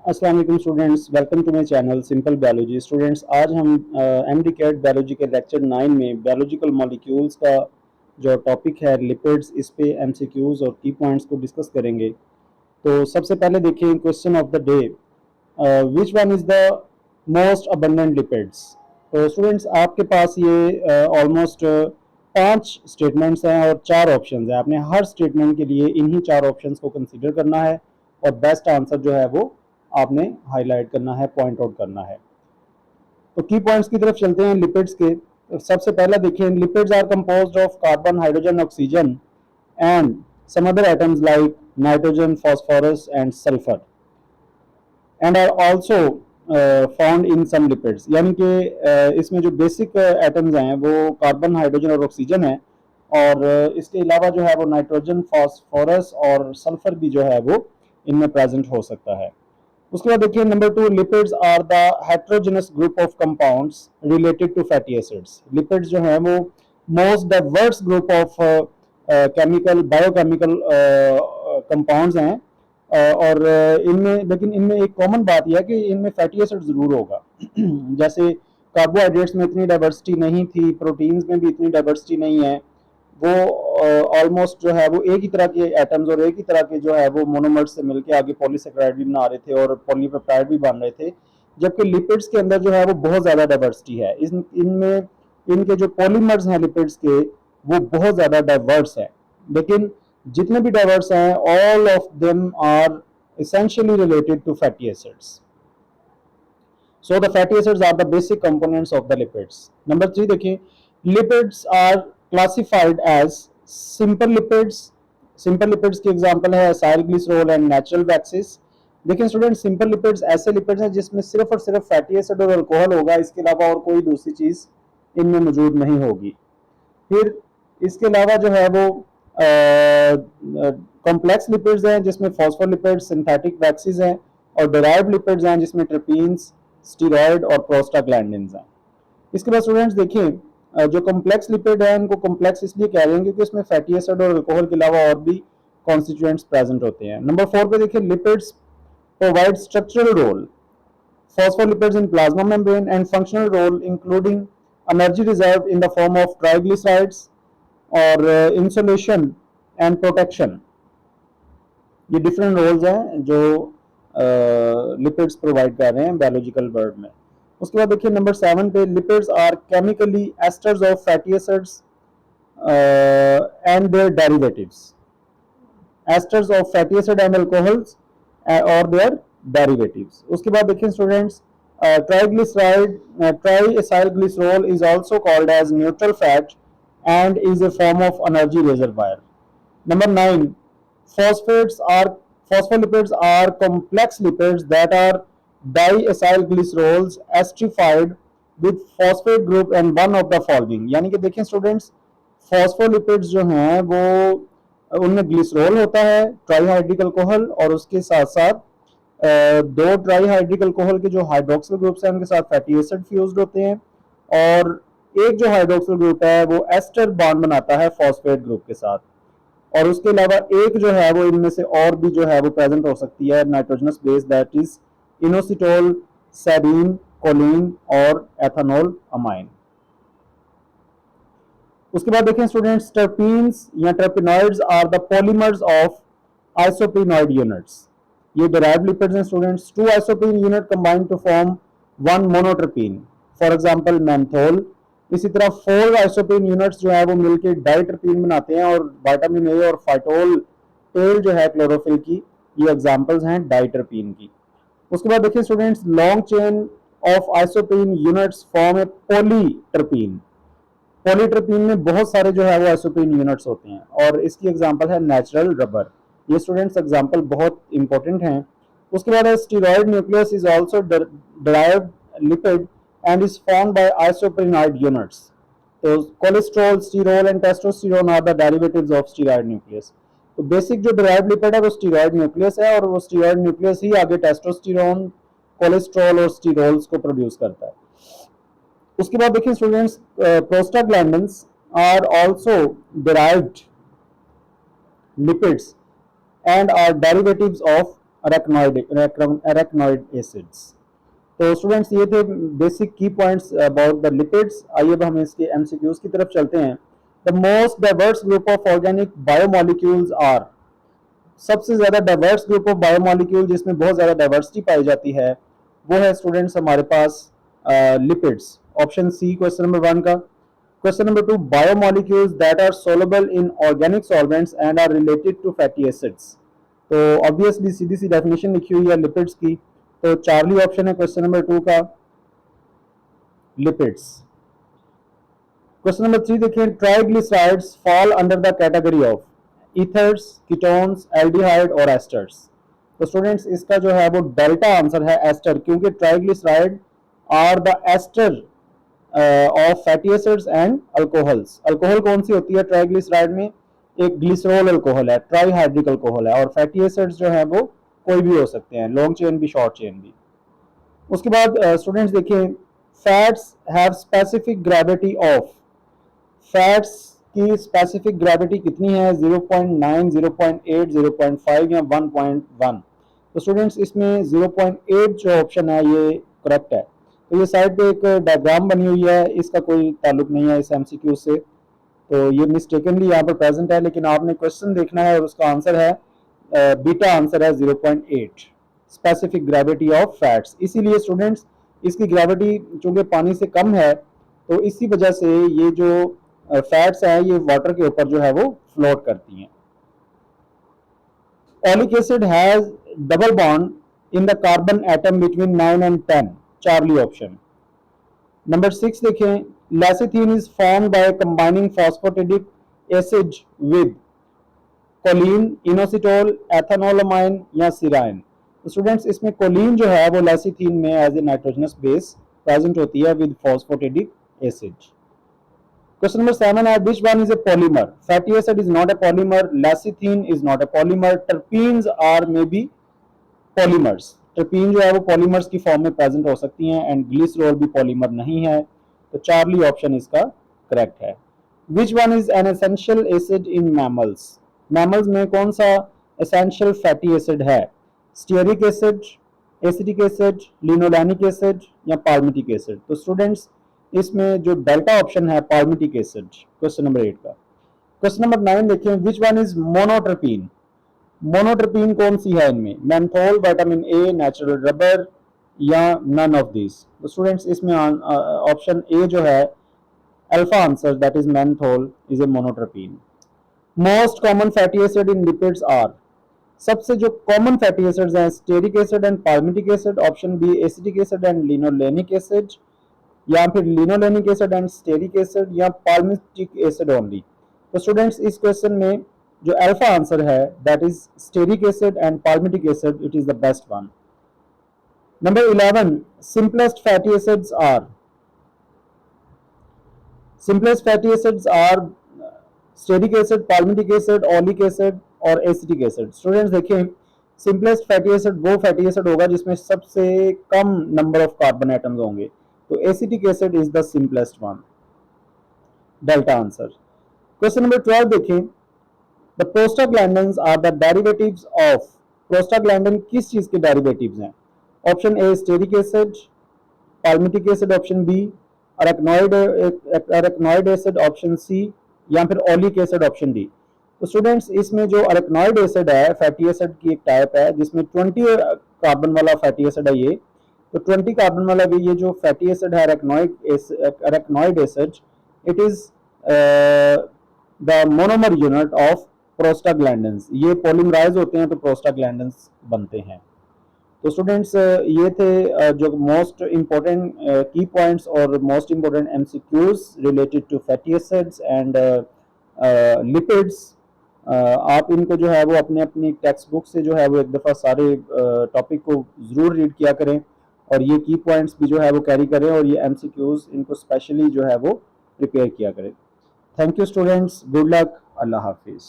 अस्सलाम वालेकुम students, welcome to my channel simple biology. Students, आज हम एमडीकेट बायोलॉजी के लेक्चर 9 में बायोलॉजिकल मॉलिक्यूल्स का जो टॉपिक है लिपिड्स, इस पे एमसीक्यूज और की पॉइंट्स को डिस्कस करेंगे। तो सबसे पहले देखिए question of the day, which one is the most abundant lipids. तो स्टूडेंट्स, आपके पास ये ऑलमोस्ट 5 स्टेटमेंट्स हैं और 4 ऑप्शंस हैं। आपने हर स्टेटमेंट के लिए इन्हीं 4 ऑप्शंस को कंसीडर करना है और बेस्ट आंसर जो है वो आपने हाईलाइट करना है, पॉइंट आउट करना है। तो की पॉइंट्स की तरफ चलते हैं लिपिड्स के। तो सबसे पहला देखिए, lipids are composed of carbon, hydrogen, oxygen and some other atoms like nitrogen, phosphorus and sulphur and are also found in some lipids. यानी कि इसमें जो बेसिक एटम्स हैं वो कार्बन, हाइड्रोजन और ऑक्सीजन है, और इसके अलावा जो है वो नाइट्रोजन, फॉस्फोरस और सल्फर भी जो है वो इनमें प्रेजेंट हो सकता है। उसके बाद देखिए number 2, lipids are the heterogeneous group of compounds related to fatty acids. Lipids जो है वो most diverse group of chemical biochemical compounds हैं, और इनमें, लेकिन इनमें एक कॉमन बात यह है कि इनमें फैटी एसिड जरूर होगा। जैसे कार्बोहाइड्रेट्स में इतनी डाइवर्सिटी नहीं थी, प्रोटीन्स में भी इतनी डाइवर्सिटी नहीं है। वो ऑलमोस्ट जो है वो एक ही तरह के एटम्स और एक ही तरह के जो है वो मोनोमर्स से मिलकर आगे पॉलीसेकेराइड भी बना रहे थे और पॉलीपेप्टाइड भी बन रहे थे। जबकि लिपिड्स के अंदर जो है वो बहुत ज़्यादा डाइवर्सिटी है। इनमें इनके जो पॉलीमर्स हैं लिपिड्स के, वो बहुत ज़्यादा डाइवर्स है। लेकिन जितने भी डाइवर्स हैं, all of them are essentially related to fatty acids. So the fatty acids are the basic components of the lipids. Number 3 देखिए, lipids are classified as simple lipids. Simple lipids की example है acyl glycerol and natural waxes. देखिए student, simple lipids ऐसे lipids हैं जिसमें सिर्फ और सिर्फ फैटी एसिड और अल्कोहल होगा, इसके अलावा और कोई दूसरी चीज इनमें मौजूद नहीं होगी। फिर इसके अलावा जो है वो कॉम्प्लेक्स लिपिड्स हैं जिसमें फॉस्फोलिपिड्स, सिंथेटिक वैक्सीज हैं, और डेराइव्ड लिपिड्स हैं जिसमें ट्रिपीन्स, स्टीरॉयड और प्रोस्टाग्लैंडिन्स हैं। इसके बाद स्टूडेंट्स देखिए, जो कॉम्प्लेक्स लिपिड है इनको कॉम्प्लेक्स इसलिए कह रहे हैं क्योंकि इसमें फैटी एसिड और अल्कोहल के अलावा और भी कॉन्स्टिट्यूएंट्स प्रेजेंट होते हैं। नंबर 4 पे देखिए, lipids provide structural role, phospholipids in plasma membrane, and functional role including energy reserve in the form of triglycerides और insulation and protection। ये डिफरेंट रोल्स हैं जो लिपिड्स प्रोवाइड कर रहे हैं बायोलॉजिकल वर्ल्ड में। उसके बाद देखिए नंबर 7 पे, lipids are chemically esters of fatty acids and their derivatives. Esters of fatty acid and alcohols और देयर डेरिवेटिव्स। उसके बाद देखिए students, triglyceride, triacyl glycerol is also called as neutral fat and is a form of energy reservoir. Number 9, phosphates are phospholipids are complex lipids that are diacyl glycerols esterified with phosphate group and one of the following। यानी कि देखें students, phospholipids जो हैं वो उनमें glycerol होता है, trihydric alcohol, और उसके साथ साथ दो ट्राईहाइड्रिक अल्कोहल के जो हाइड्रोक्सिल ग्रुप्स हैं उनके साथ फैटी एसिड फ्यूज्ड होते हैं, और एक जो हाइड्रोक्सिल ग्रुप है वो एस्टर बॉन्ड बनाता है फॉस्फेट ग्रुप के साथ। और उसके अलावा एक जो है वो इनमें से और भी जो है वो प्रेजेंट हो सकती है nitrogenous base, that is inositol, serine, choline और एथेनॉल अमाइन। उसके बाद देखें स्टूडेंट्स, टर्पीन्स या terpenoids are the polymers of isoprenoid units. ये डिराइव्ड लिपिड्स हैं students. Two isoprene unit combine to form one monoterpene, for example menthol. इसी तरह 4 isoprene units जो है वो मिलकर डाइट्रपीन बनाते हैं, और विटामिन ए और फाइटोल टेल जो है क्लोरोफिल की, ये एग्जांपल्स हैं डाइट्रपीन की। उसके बाद देखिए students, long chain of isoprene units form a polyterpene. Polyterpene में बहुत सारे जो है वो आइसोप्रीन यूनिट्स होते हैं, और इसकी एग्जांपल है नेचुरल रबर। ये स्टूडेंट्स एग्जांपल बहुत इंपॉर्टेंट हैं। उसके बाद steroid nucleus is also derived lipid and is formed by isoprenoid units. तो cholesterol, sterol and testosterone are the derivatives of steroid nucleus. तो बेसिक जो डिराइव्ड लिपिड है वो स्टीरॉयड न्यूक्लियस है, और वो स्टीरॉयड न्यूक्लियस ही आगे टेस्टोस्टेरोन, कोलेस्ट्रॉल और स्टीरोल्स को प्रोड्यूस करता है। उसके बाद देखिए students, prostaglandins are also derived lipids and are derivatives of arachnoid acids. तो स्टूडेंट्स ये थे बेसिक की पॉइंट्स अबाउट द लिपिड्स। आइए अब हम इसके एमसीक्यूज की तरफ चलते हैं। The most diverse group of organic biomolecules are, सबसे ज्यादा डाइवर्स ग्रुप ऑफ बायोमोलिक्यूल जिसमें बहुत ज्यादा डाइवर्सिटी पाई जाती है वो है स्टूडेंट्स हमारे पास lipids. Option c question number 1 का। Question number 2, biomolecules that are soluble in organic solvents and are related to fatty acids. तो ऑब्वियसली सीधी सी डेफिनेशन लिखी हुई है लिपिड्स की, तो चार्ली ऑप्शन है क्वेश्चन नंबर 2 का, लिपिड्स। क्वेश्चन नंबर 3 देखिए, triglycerides fall under the category of ethers, ketones, aldehyde और एस्टर्स। तो स्टूडेंट्स इसका जो है वो डेल्टा आंसर है एस्टर, क्योंकि triglyceride are the ester of fatty acids and alcohols. Alcohol कौन सी होती है ट्राइग्लिसराइड में? एक ग्लिसरॉल अल्कोहल है, ट्राईहाइड्रिक अल्कोहल है, और फैटी एसिड्स जो है वो कोई भी हो सकते हैं, लॉन्ग चेन भी शॉर्ट चेन भी। उसके बाद स्टूडेंट्स देखिए, fats have specific gravity of, fats की स्पेसिफिक ग्रेविटी कितनी है? 0.9, 0.8, 0.5 या 1.1। तो स्टूडेंट्स इसमें 0.8 जो ऑप्शन है ये करेक्ट है। तो ये साइड पे एक डायग्राम बनी हुई है, इसका कोई ताल्लुक नहीं है इस एमसीक्यू से, तो ये मिस्टेकनली यहाँ पर प्रेजेंट है, लेकिन आपने क्वेश्चन देखना है और उसका आंसर है बीटा आंसर है 0.8 स्पेसिफिक ग्रेविटी ऑफ फैट्स। इसीलिए स्टूडेंट्स इसकी ग्रेविटी चूंकि पानी से कम है, तो इसी वजह से ये जो फैट्स है ये वाटर के ऊपर जो है वो फ्लोट करती हैं। Oleic acid has double bond in the carbon atom between 9 and 10, Charlie option. Number 6 देखें, lecithin is form by combining phosphatidic acid with choline, inositol, ethanolamine या सिराइन। तो स्टूडेंट्स इसमें कोलिन जो है वो लेसिथीन में as a nitrogenous base present होती है with phosphatidic acid. Question number 7 है, which one is a polymer? Fatty acid is not a polymer, lecithin is not a polymer, terpenes are maybe polymers। terpene जो है वो polymers की form में present हो सकती हैं, एंड ग्लिसरॉल भी पॉलीमर नहीं है, तो चार्ली ऑप्शन इसका करेक्ट है। Which one is an essential acid in mammals? mammals में कौन सा essential fatty acid है? Stearic acid, acetic acid, linolenic acid या पाल्मिटिक एसिड। तो स्टूडेंट्स इसमें जो डेल्टा ऑप्शन है पाल्मिटिक एसिड, क्वेश्चन नंबर 8 का। क्वेश्चन नंबर 9 देखिए, विच वन इज मोनोट्रपीन? मोनोट्रपीन कौन सी है इनमें? Menthol, vitamin A, natural rubber या नन ऑफ दिस। तो स्टूडेंट्स इसमें ऑप्शन ए जो है alpha answer, that is menthol is a monoterpene. Most common fatty acid in lipids are, सबसे जो कॉमन फैटी एसिड्स हैं stearic acid and palmitic acid, option B acetic acid and linolenic acid, या फिर linolenic acid and stearic acid या palmitic acid only. तो students इस question में जो अल्फा आंसर है that is stearic acid and palmitic acid, it is the best one. Number 11, simplest fatty acids are, simplest fatty acids are stearic acid, palmitic acid, oleic acid और acetic acid. Students देखिए, simplest fatty acid वो fatty acid होगा जिसमें सबसे कम number of carbon atoms होंगे, तो acetic acid is the simplest one, delta answer. Question number 12 देखें, the prostaglandins are the derivatives of, prostaglandin किस चीज के डेरिवेटिव्स हैं? Option A stearic acid, palmitic acid option B, arachnoid acid option C या फिर oleic acid option D. तो students इसमें जो अरेक्नोइड एसिड है फैटी एसिड की एक टाइप है जिसमें 20 कार्बन वाला फैटी एसिड है ये, तो 20 कार्बन वाला भी ये जो फैटी एसिड है arachnoid acid, it is the monomer unit of prostaglandins. ये पॉलीमराइज होते हैं तो प्रोस्टाग्लैंडिन्स बनते हैं। तो स्टूडेंट्स ये थे जो मोस्ट इम्पोर्टेंट की पॉइंट्स और most important MCQs related to fatty acids and lipids. आप इनको जो है वो अपने अपनी टेक्स्ट बुक से जो है वो एक दफ़ा सारे टॉपिक को ज़रूर रीड किया करें और ये की पॉइंट्स भी जो है वो कैरी करें और ये एमसीक्यूज इनको स्पेशली जो है वो प्रिपेयर किया करें। Thank you students, good luck, अल्लाह हाफिज़।